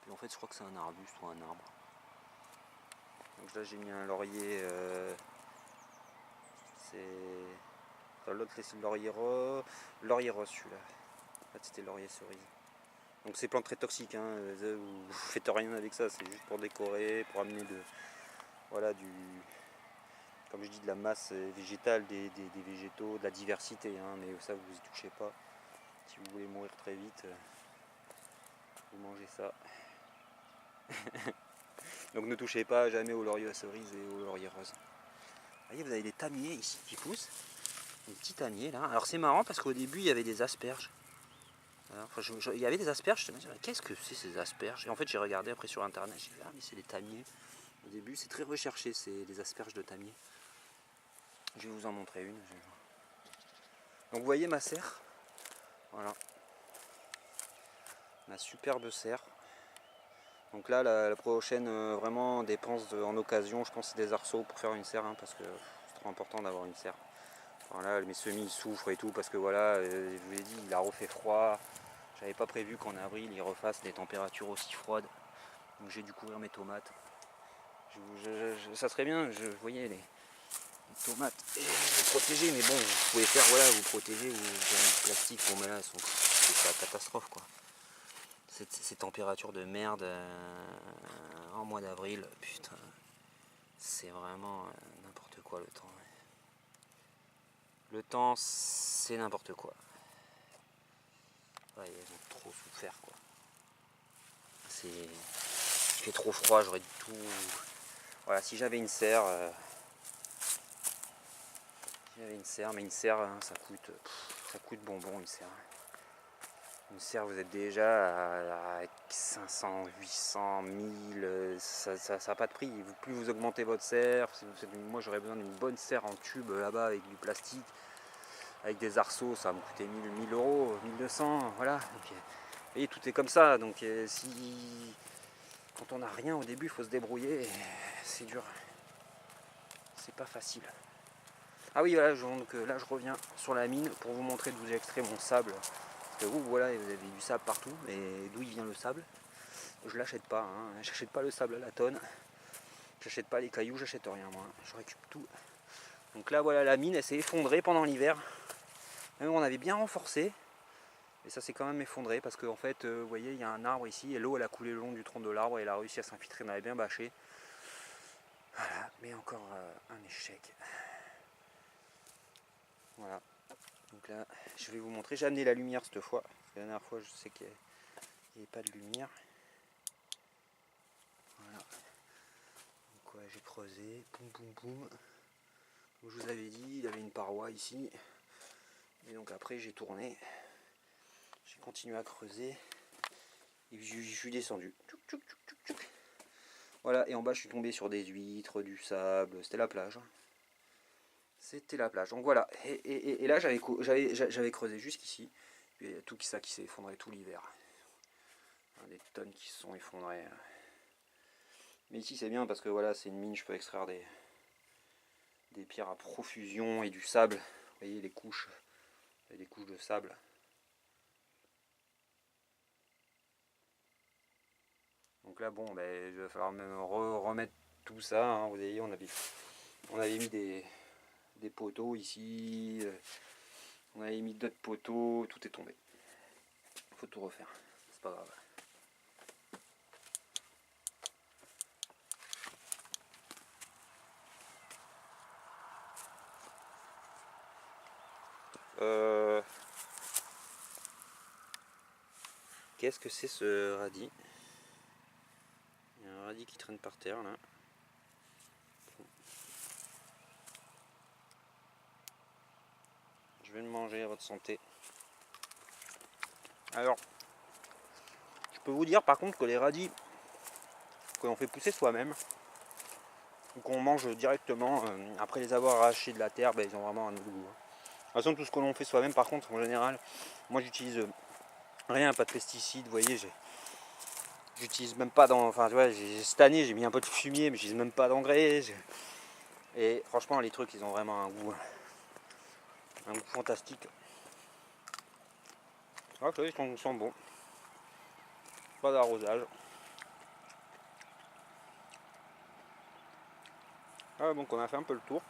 Puis en fait je crois que c'est un arbuste ou un arbre. Donc là j'ai mis un laurier, c'est... L'autre c'est le laurier rose celui-là. En fait c'était laurier cerise. Donc c'est plantes très toxiques, hein. Vous faites rien avec ça, c'est juste pour décorer, pour amener voilà, comme je dis, de la masse végétale, des végétaux, de la diversité, hein. Mais ça vous y touchez pas. Si vous voulez mourir très vite, vous mangez ça. Donc ne touchez pas jamais au laurier cerise et au laurier rose. Vous voyez, vous avez des tamiers ici qui poussent, des petits tamiers là. Alors c'est marrant parce qu'au début il y avait des asperges. Alors, il y avait des asperges, je me disais qu'est-ce que c'est ces asperges? Et en fait j'ai regardé après sur internet, j'ai dit ah mais c'est des tamiers. Au début c'est très recherché, c'est des asperges de tamier. Je vais vous en montrer une. Donc vous voyez ma serre, voilà, ma superbe serre. Donc là la prochaine vraiment dépense en occasion, je pense c'est des arceaux pour faire une serre, hein, parce que c'est trop important d'avoir une serre. Voilà, mes semis souffrent et tout parce que voilà, je vous l'ai dit, il a refait froid. J'avais pas prévu qu'en avril il refasse des températures aussi froides. Donc j'ai dû couvrir mes tomates. Ça serait bien, vous voyez les tomates, et les protéger, mais bon, vous pouvez faire, voilà, vous protéger, vous du plastique, bon mais là c'est la catastrophe quoi. Ces températures de merde en mois d'avril, putain, c'est vraiment n'importe quoi le temps. Le temps c'est n'importe quoi. Ouais, ils ont trop souffert quoi. Il fait trop froid, j'aurais dû tout. Voilà, si j'avais une serre, mais une serre, hein, ça coûte bonbon une serre. Une serre, vous êtes déjà à 500, 800, 1000, ça n'a pas de prix. Plus vous augmentez votre serre, moi j'aurais besoin d'une bonne serre en tube là-bas avec du plastique, avec des arceaux, ça va me coûter 1000 euros, 1200, voilà. Donc, vous voyez, tout est comme ça, donc quand on n'a rien au début, il faut se débrouiller, c'est dur. C'est pas facile. Ah oui, voilà, donc là je reviens sur la mine pour vous montrer d'où j'ai extrait mon sable. Parce que vous, voilà, vous avez du sable partout, mais d'où il vient le sable? Je l'achète pas, hein. J'achète pas le sable à la tonne. J'achète pas les cailloux, j'achète rien moi. Je récupère tout. Donc là voilà, la mine elle s'est effondrée pendant l'hiver. On avait bien renforcé. Et ça s'est quand même effondré parce qu'en fait, vous voyez, il y a un arbre ici et l'eau elle a coulé le long du tronc de l'arbre et elle a réussi à s'infiltrer, elle avait bien bâché. Voilà, mais encore un échec. Voilà. Donc là, je vais vous montrer. J'ai amené la lumière cette fois. La dernière fois, je sais qu'il n'y avait pas de lumière. Voilà. Donc ouais, j'ai creusé. Boum, boum, boum. Comme je vous avais dit, il y avait une paroi ici. Et donc après, j'ai tourné. J'ai continué à creuser. Et je suis descendu. Voilà, et en bas, je suis tombé sur des huîtres, du sable. C'était la plage. C'était la plage. Donc voilà. Et là, j'avais creusé jusqu'ici. Il y a tout ça qui s'est effondré tout l'hiver. Des tonnes qui se sont effondrées. Mais ici, c'est bien parce que voilà, c'est une mine. Je peux extraire des pierres à profusion et du sable. Vous voyez les couches. Il y a des couches de sable. Donc là, bon, il va falloir même remettre tout ça. Hein. Vous voyez, on avait mis des poteaux ici. On avait mis d'autres poteaux. Tout est tombé. Il faut tout refaire. C'est pas grave. Qu'est-ce que c'est ce radis? Il y a un radis qui traîne par terre là. Je vais le manger à votre santé. Alors, je peux vous dire par contre que les radis que l'on fait pousser soi-même, ou qu'on mange directement, après les avoir arrachés de la terre, ils ont vraiment un autre goût. De toute façon, tout ce que l'on fait soi-même, par contre, en général, moi j'utilise rien, pas de pesticides, vous voyez, j'utilise même pas enfin tu vois, cette année j'ai mis un peu de fumier, mais j'utilise même pas d'engrais. Et franchement, les trucs, ils ont vraiment un goût fantastique. Ah, ils sont bons. Pas d'arrosage. Ah, donc on a fait un peu le tour.